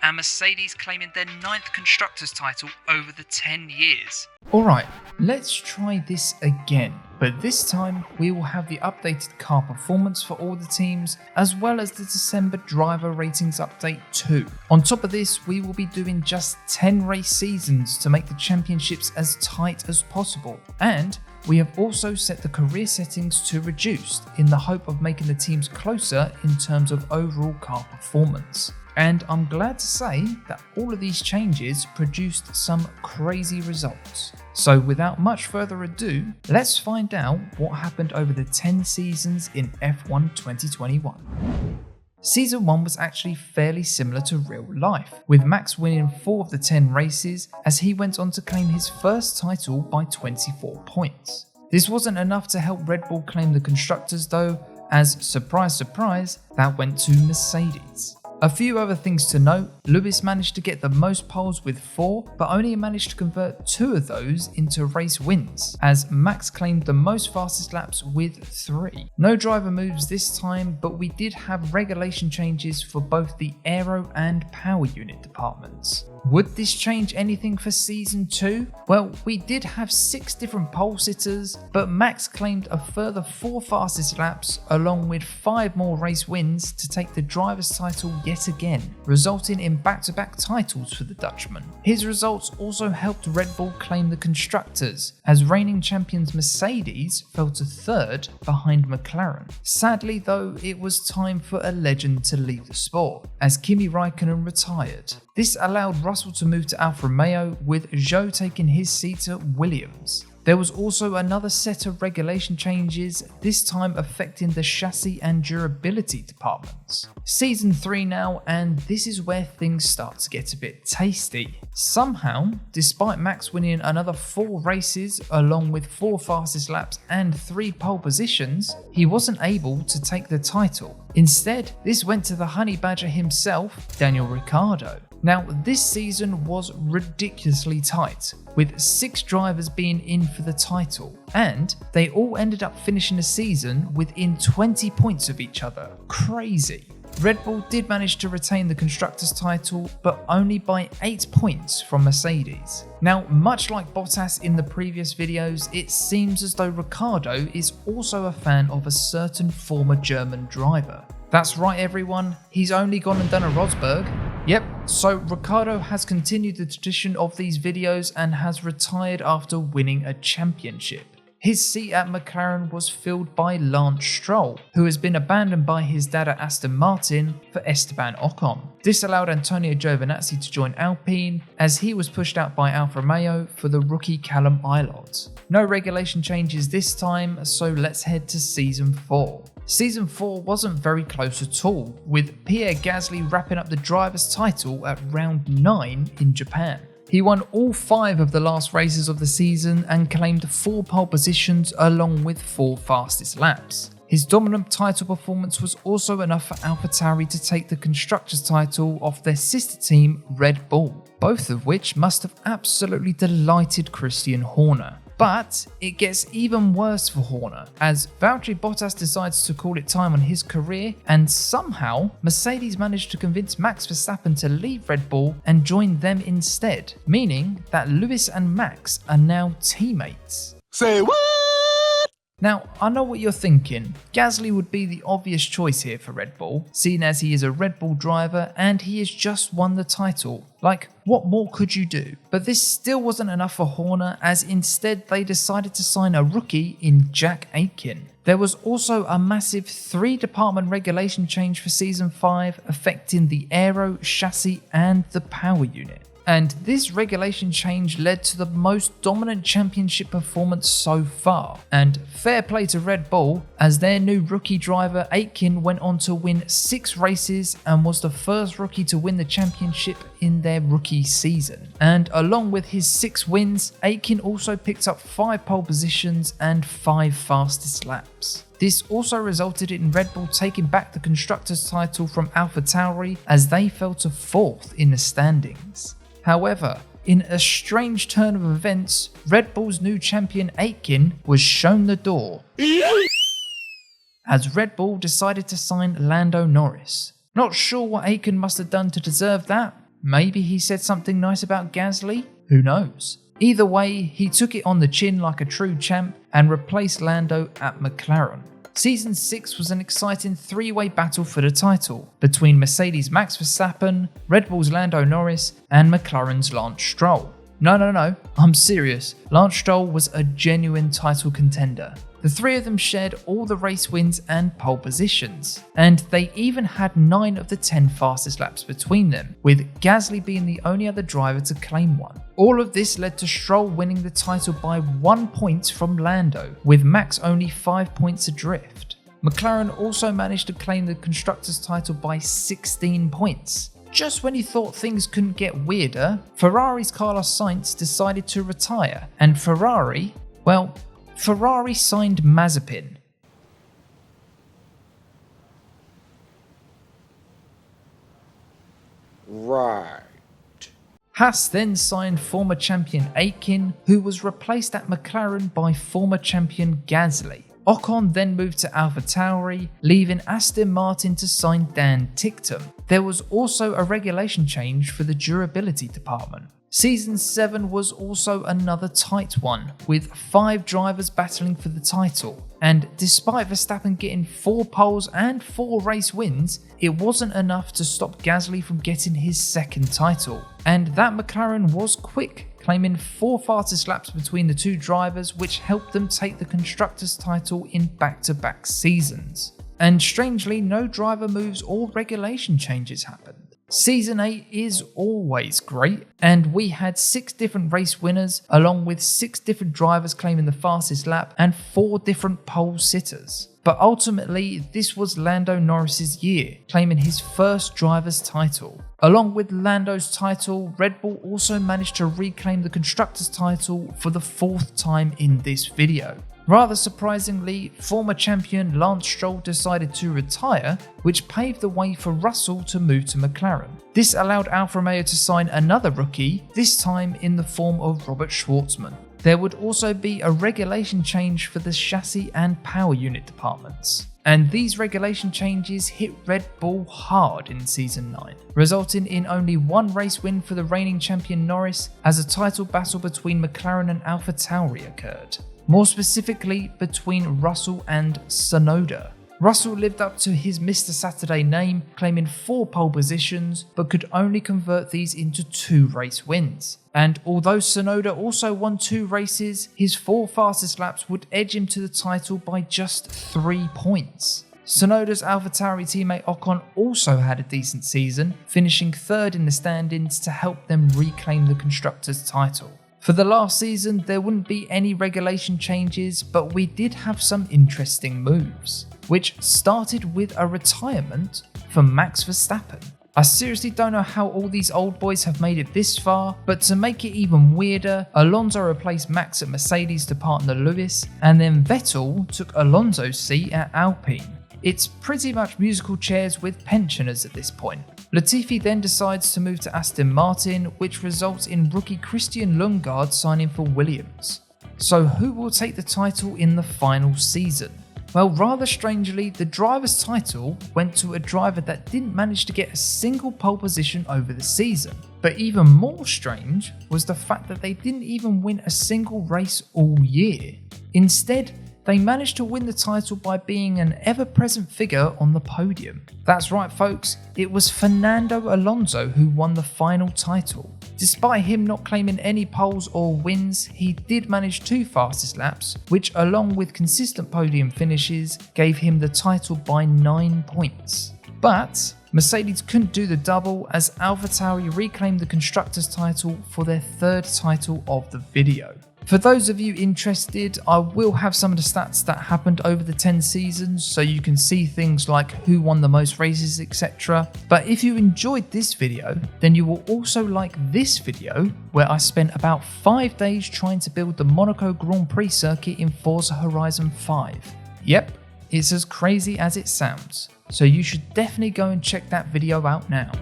and Mercedes claiming their 9th Constructors' title over the 10 years. Alright, let's try this again, but this time we will have the updated car performance for all the teams, as well as the December driver ratings update too. On top of this, we will be doing just 10 race seasons to make the championships as tight as possible, and we have also set the career settings to reduced in the hope of making the teams closer in terms of overall car performance. And I'm glad to say that all of these changes produced some crazy results. So without much further ado, let's find out what happened over the 10 seasons in F1 2021. Season 1 was actually fairly similar to real life, with Max winning 4 of the 10 races as he went on to claim his first title by 24 points. This wasn't enough to help Red Bull claim the Constructors though, as surprise surprise, that went to Mercedes. A few other things to note: Lewis managed to get the most poles with 4, but only managed to convert 2 of those into race wins, as Max claimed the most fastest laps with 3. No driver moves this time, but we did have regulation changes for both the aero and power unit departments. Would this change anything for Season 2? Well, we did have 6 different pole sitters, but Max claimed a further 4 fastest laps along with 5 more race wins to take the driver's title yet again, resulting in back-to-back titles for the Dutchman. His results also helped Red Bull claim the Constructors, as reigning champions Mercedes fell to 3rd behind McLaren. Sadly though, it was time for a legend to leave the sport, as Kimi Raikkonen retired. This allowed Russell to move to Alfa Romeo, with Zhou taking his seat at Williams. There was also another set of regulation changes, this time affecting the chassis and durability departments. Season 3 now, and this is where things start to get a bit tasty. Somehow, despite Max winning another 4 races along with 4 fastest laps and 3 pole positions, he wasn't able to take the title. Instead, this went to the honey badger himself, Daniel Ricciardo. Now, this season was ridiculously tight, with 6 drivers being in for the title, and they all ended up finishing the season within 20 points of each other. Crazy. Red Bull did manage to retain the Constructors' title, but only by 8 points from Mercedes. Now, much like Bottas in the previous videos, it seems as though Ricciardo is also a fan of a certain former German driver. That's right everyone, he's only gone and done a Rosberg. Yep, so Ricciardo has continued the tradition of these videos and has retired after winning a championship. His seat at McLaren was filled by Lance Stroll, who has been abandoned by his dad at Aston Martin for Esteban Ocon. This allowed Antonio Giovinazzi to join Alpine, as he was pushed out by Alfa Romeo for the rookie Callum Ilott. No regulation changes this time, so let's head to Season 4. Season 4 wasn't very close at all, with Pierre Gasly wrapping up the driver's title at round 9 in Japan. He won all 5 of the last races of the season and claimed 4 pole positions along with 4 fastest laps. His dominant title performance was also enough for AlphaTauri to take the Constructors' title off their sister team Red Bull, both of which must have absolutely delighted Christian Horner. But it gets even worse for Horner, as Valtteri Bottas decides to call it time on his career, and somehow Mercedes managed to convince Max Verstappen to leave Red Bull and join them instead, meaning that Lewis and Max are now teammates. Say what? Now, I know what you're thinking. Gasly would be the obvious choice here for Red Bull, seeing as he is a Red Bull driver and he has just won the title. Like, what more could you do? But this still wasn't enough for Horner, as instead they decided to sign a rookie in Jack Aitken. There was also a massive 3-department regulation change for Season 5 affecting the aero, chassis and the power unit. And this regulation change led to the most dominant championship performance so far. And fair play to Red Bull, as their new rookie driver Aitken went on to win 6 races and was the first rookie to win the championship in their rookie season. And along with his 6 wins, Aitken also picked up 5 pole positions and 5 fastest laps. This also resulted in Red Bull taking back the Constructors' title from AlphaTauri, as they fell to 4th in the standings. However, in a strange turn of events, Red Bull's new champion Aitken was shown the door, as Red Bull decided to sign Lando Norris. Not sure what Aitken must have done to deserve that. Maybe he said something nice about Gasly? Who knows? Either way, he took it on the chin like a true champ and replaced Lando at McLaren. Season 6 was an exciting three-way battle for the title between Mercedes' Max Verstappen, Red Bull's Lando Norris, and McLaren's Lance Stroll. No, I'm serious. Lance Stroll was a genuine title contender. The three of them shared all the race wins and pole positions, and they even had 9 of the 10 fastest laps between them, with Gasly being the only other driver to claim one. All of this led to Stroll winning the title by 1 point from Lando, with Max only 5 points adrift. McLaren also managed to claim the Constructors' title by 16 points. Just when you thought things couldn't get weirder, Ferrari's Carlos Sainz decided to retire, and Ferrari signed Mazepin. Right. Haas then signed former champion Aitken, who was replaced at McLaren by former champion Gasly. Ocon then moved to AlphaTauri, leaving Aston Martin to sign Dan Ticktum. There was also a regulation change for the durability department. Season 7 was also another tight one, with 5 drivers battling for the title, and despite Verstappen getting 4 poles and 4 race wins, it wasn't enough to stop Gasly from getting his second title. And that McLaren was quick, claiming 4 fastest laps between the two drivers, which helped them take the Constructors' title in back-to-back seasons. And strangely, no driver moves or regulation changes happened. Season 8 is always great, and we had 6 different race winners, along with 6 different drivers claiming the fastest lap and 4 different pole sitters. But ultimately, this was Lando Norris's year, claiming his first driver's title. Along with Lando's title, Red Bull also managed to reclaim the Constructors' title for the 4th time in this video. Rather surprisingly, former champion Lance Stroll decided to retire, which paved the way for Russell to move to McLaren. This allowed Alfa Romeo to sign another rookie, this time in the form of Robert Schwartzman. There would also be a regulation change for the chassis and power unit departments. And these regulation changes hit Red Bull hard in Season 9, resulting in only 1 race win for the reigning champion Norris as a title battle between McLaren and AlphaTauri occurred. More specifically, between Russell and Tsunoda. Russell lived up to his Mr. Saturday name, claiming 4 pole positions, but could only convert these into 2 race wins. And although Tsunoda also won 2 races, his 4 fastest laps would edge him to the title by just 3 points. Tsunoda's AlphaTauri teammate Ocon also had a decent season, finishing 3rd in the standings to help them reclaim the Constructors' title. For the last season, there wouldn't be any regulation changes, but we did have some interesting moves, which started with a retirement for Max Verstappen. I seriously don't know how all these old boys have made it this far, but to make it even weirder, Alonso replaced Max at Mercedes to partner Lewis, and then Vettel took Alonso's seat at Alpine. It's pretty much musical chairs with pensioners at this point. Latifi then decides to move to Aston Martin, which results in rookie Christian Lundgaard signing for Williams. So who will take the title in the final season? Well, rather strangely, the driver's title went to a driver that didn't manage to get a single pole position over the season. But even more strange was the fact that they didn't even win a single race all year. Instead, they managed to win the title by being an ever-present figure on the podium. That's right folks, it was Fernando Alonso who won the final title. Despite him not claiming any poles or wins, he did manage 2 fastest laps, which along with consistent podium finishes, gave him the title by 9 points. But Mercedes couldn't do the double as AlphaTauri reclaimed the Constructors' title for their 3rd title of the video. For those of you interested, I will have some of the stats that happened over the 10 seasons so you can see things like who won the most races, etc. But if you enjoyed this video, then you will also like this video where I spent about 5 days trying to build the Monaco Grand Prix circuit in Forza Horizon 5. Yep, it's as crazy as it sounds, so you should definitely go and check that video out now.